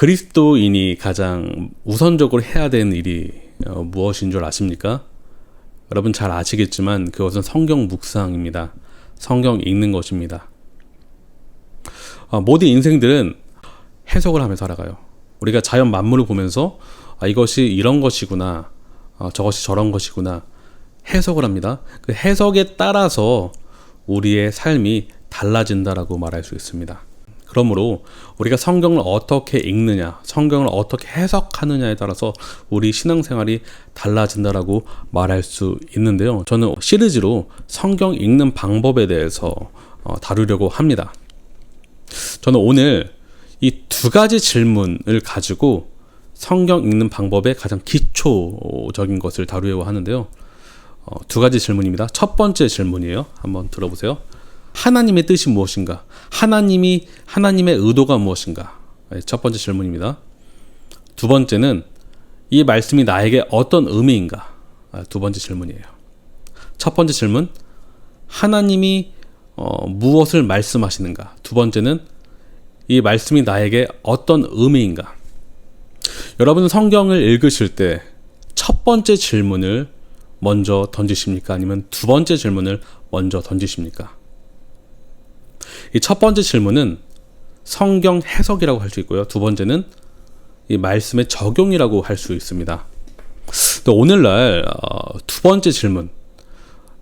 그리스도인이 가장 우선적으로 해야 되는 일이 무엇인 줄 아십니까? 여러분 잘 아시겠지만 그것은 성경 묵상입니다. 성경 읽는 것입니다. 모든 인생들은 해석을 하면서 살아가요. 우리가 자연 만물을 보면서 이것이 이런 것이구나, 저것이 저런 것이구나 해석을 합니다. 그 해석에 따라서 우리의 삶이 달라진다라고 말할 수 있습니다. 그러므로 우리가 성경을 어떻게 읽느냐, 성경을 어떻게 해석하느냐에 따라서 우리 신앙생활이 달라진다라고 말할 수 있는데요. 저는 시리즈로 성경 읽는 방법에 대해서 다루려고 합니다. 저는 오늘 이 두 가지 질문을 가지고 성경 읽는 방법의 가장 기초적인 것을 다루려고 하는데요. 두 가지 질문입니다. 첫 번째 질문이에요. 한번 들어보세요. 하나님의 뜻이 무엇인가? 하나님의 의도가 무엇인가? 첫 번째 질문입니다. 두 번째는 이 말씀이 나에게 어떤 의미인가? 두 번째 질문이에요. 첫 번째 질문, 하나님이 무엇을 말씀하시는가? 두 번째는 이 말씀이 나에게 어떤 의미인가? 여러분 성경을 읽으실 때 첫 번째 질문을 먼저 던지십니까? 아니면 두 번째 질문을 먼저 던지십니까? 이 첫 번째 질문은 성경 해석이라고 할 수 있고요. 두 번째는 이 말씀의 적용이라고 할 수 있습니다. 또 오늘날 두 번째 질문,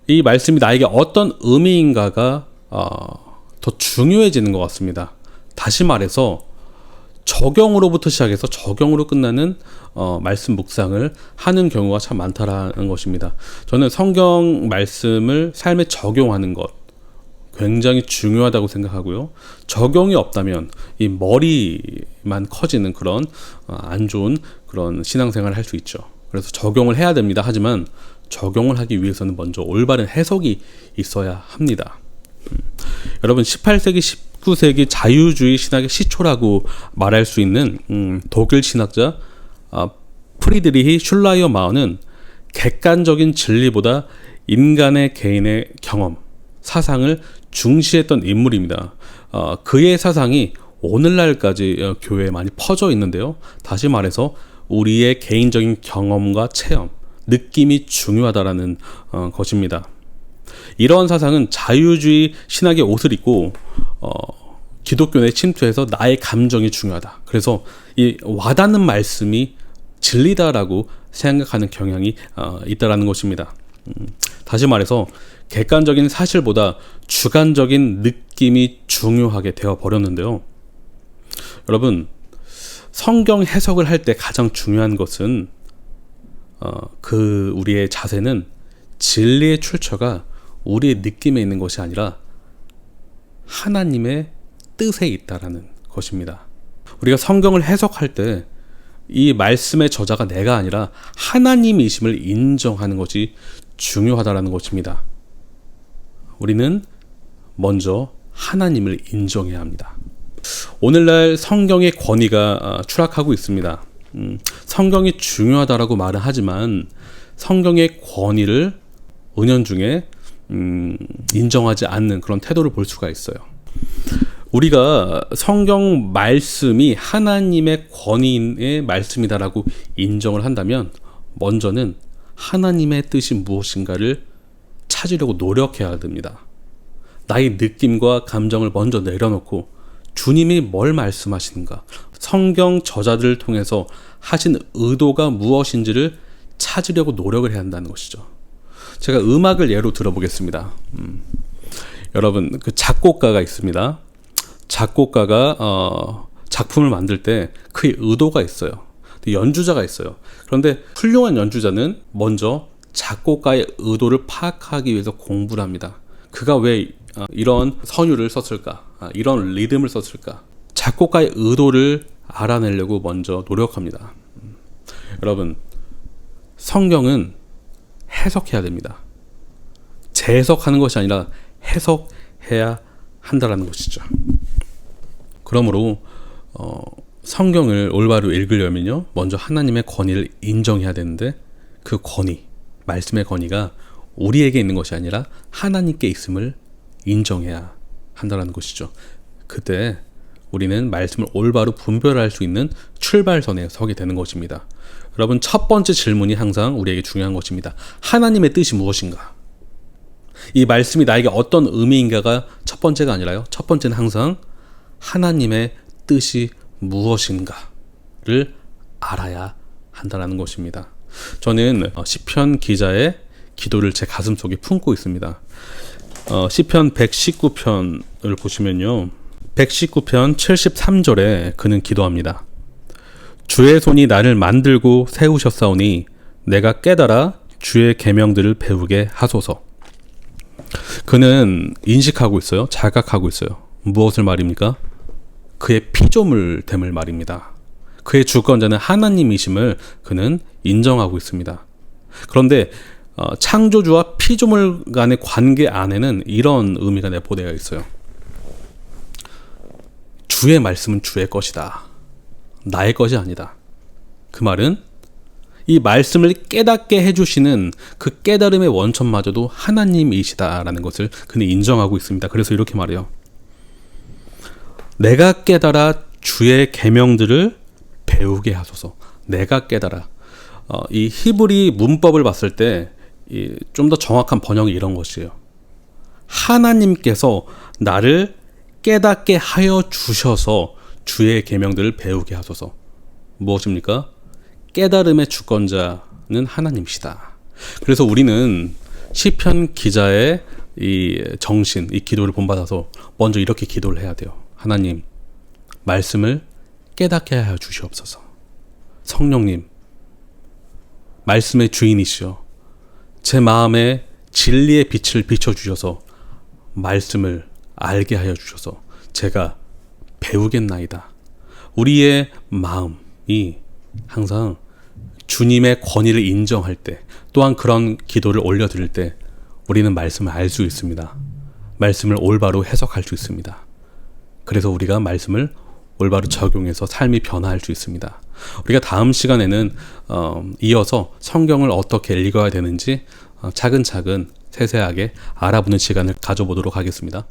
이 말씀이 나에게 어떤 의미인가가 더 중요해지는 것 같습니다. 다시 말해서 적용으로부터 시작해서 적용으로 끝나는 말씀 묵상을 하는 경우가 참 많다라는 것입니다. 저는 성경 말씀을 삶에 적용하는 것 굉장히 중요하다고 생각하고요. 적용이 없다면 이 머리만 커지는 그런 안 좋은 그런 신앙생활을 할 수 있죠. 그래서 적용을 해야 됩니다. 하지만 적용을 하기 위해서는 먼저 올바른 해석이 있어야 합니다. 여러분 18세기 19세기 자유주의 신학의 시초라고 말할 수 있는 독일 신학자 프리드리히 슐라이어 마어는 객관적인 진리보다 인간의 개인의 경험, 사상을 중시했던 인물입니다. 그의 사상이 오늘날까지 교회에 많이 퍼져 있는데요. 다시 말해서 우리의 개인적인 경험과 체험, 느낌이 중요하다라는 것입니다. 이러한 사상은 자유주의 신학의 옷을 입고 기독교 내 침투해서 나의 감정이 중요하다. 그래서 이 와닿는 말씀이 진리다라고 생각하는 경향이 있다라는 것입니다. 다시 말해서 객관적인 사실보다 주관적인 느낌이 중요하게 되어 버렸는데요. 여러분 성경 해석을 할 때 가장 중요한 것은 우리의 자세는 진리의 출처가 우리의 느낌에 있는 것이 아니라 하나님의 뜻에 있다라는 것입니다. 우리가 성경을 해석할 때 이 말씀의 저자가 내가 아니라 하나님이심을 인정하는 것이 중요하다라는 것입니다. 우리는 먼저 하나님을 인정해야 합니다. 오늘날 성경의 권위가 추락하고 있습니다. 성경이 중요하다라고 말은 하지만 성경의 권위를 은연중에 인정하지 않는 그런 태도를 볼 수가 있어요. 우리가 성경 말씀이 하나님의 권위의 말씀이다라고 인정을 한다면 먼저는 하나님의 뜻이 무엇인가를 찾으려고 노력해야 됩니다. 나의 느낌과 감정을 먼저 내려놓고 주님이 뭘 말씀하시는가, 성경 저자들을 통해서 하신 의도가 무엇인지를 찾으려고 노력을 해야 한다는 것이죠. 제가 음악을 예로 들어보겠습니다. 여러분 그 작곡가가 있습니다. 작곡가가 작품을 만들 때 그의 의도가 있어요. 연주자가 있어요. 그런데 훌륭한 연주자는 먼저 작곡가의 의도를 파악하기 위해서 공부를 합니다. 그가 왜 이런 선율을 썼을까, 이런 리듬을 썼을까, 작곡가의 의도를 알아내려고 먼저 노력합니다. 여러분 성경은 해석해야 됩니다. 재해석하는 것이 아니라 해석해야 한다라는 것이죠. 그러므로 성경을 올바로 읽으려면요, 먼저 하나님의 권위를 인정해야 되는데 그 권위, 말씀의 권위가 우리에게 있는 것이 아니라 하나님께 있음을 인정해야 한다는 것이죠. 그때 우리는 말씀을 올바로 분별할 수 있는 출발선에 서게 되는 것입니다. 여러분, 첫 번째 질문이 항상 우리에게 중요한 것입니다. 하나님의 뜻이 무엇인가? 이 말씀이 나에게 어떤 의미인가가 첫 번째가 아니라요. 첫 번째는 항상 하나님의 뜻이 무엇인가를 알아야 한다는 것입니다. 저는 시편 기자의 기도를 제 가슴속에 품고 있습니다. 시편 119편을 보시면요. 119편 73절에 그는 기도합니다. 주의 손이 나를 만들고 세우셨사오니 내가 깨달아 주의 계명들을 배우게 하소서. 그는 인식하고 있어요. 자각하고 있어요. 무엇을 말입니까? 그의 피조물됨을 말입니다. 그의 주권자는 하나님이심을 그는 인정하고 있습니다. 그런데 창조주와 피조물 간의 관계 안에는 이런 의미가 내포되어 있어요. 주의 말씀은 주의 것이다. 나의 것이 아니다. 그 말은 이 말씀을 깨닫게 해주시는 그 깨달음의 원천마저도 하나님이시다라는 것을 그는 인정하고 있습니다. 그래서 이렇게 말해요. 내가 깨달아 주의 계명들을 배우게 하소서. 내가 깨달아. 이 히브리 문법을 봤을 때 좀 더 정확한 번역이 이런 것이에요. 하나님께서 나를 깨닫게 하여 주셔서 주의 계명들을 배우게 하소서. 무엇입니까? 깨달음의 주권자는 하나님이시다. 그래서 우리는 시편 기자의 이 정신, 이 기도를 본받아서 먼저 이렇게 기도를 해야 돼요. 하나님, 말씀을 깨닫게 하여 주시옵소서. 성령님, 말씀의 주인이시여, 제 마음에 진리의 빛을 비춰주셔서 말씀을 알게 하여 주셔서 제가 배우겠나이다. 우리의 마음이 항상 주님의 권위를 인정할 때, 또한 그런 기도를 올려드릴 때 우리는 말씀을 알 수 있습니다. 말씀을 올바로 해석할 수 있습니다. 그래서 우리가 말씀을 올바로 적용해서 삶이 변화할 수 있습니다. 우리가 다음 시간에는 이어서 성경을 어떻게 읽어야 되는지 차근차근 세세하게 알아보는 시간을 가져보도록 하겠습니다.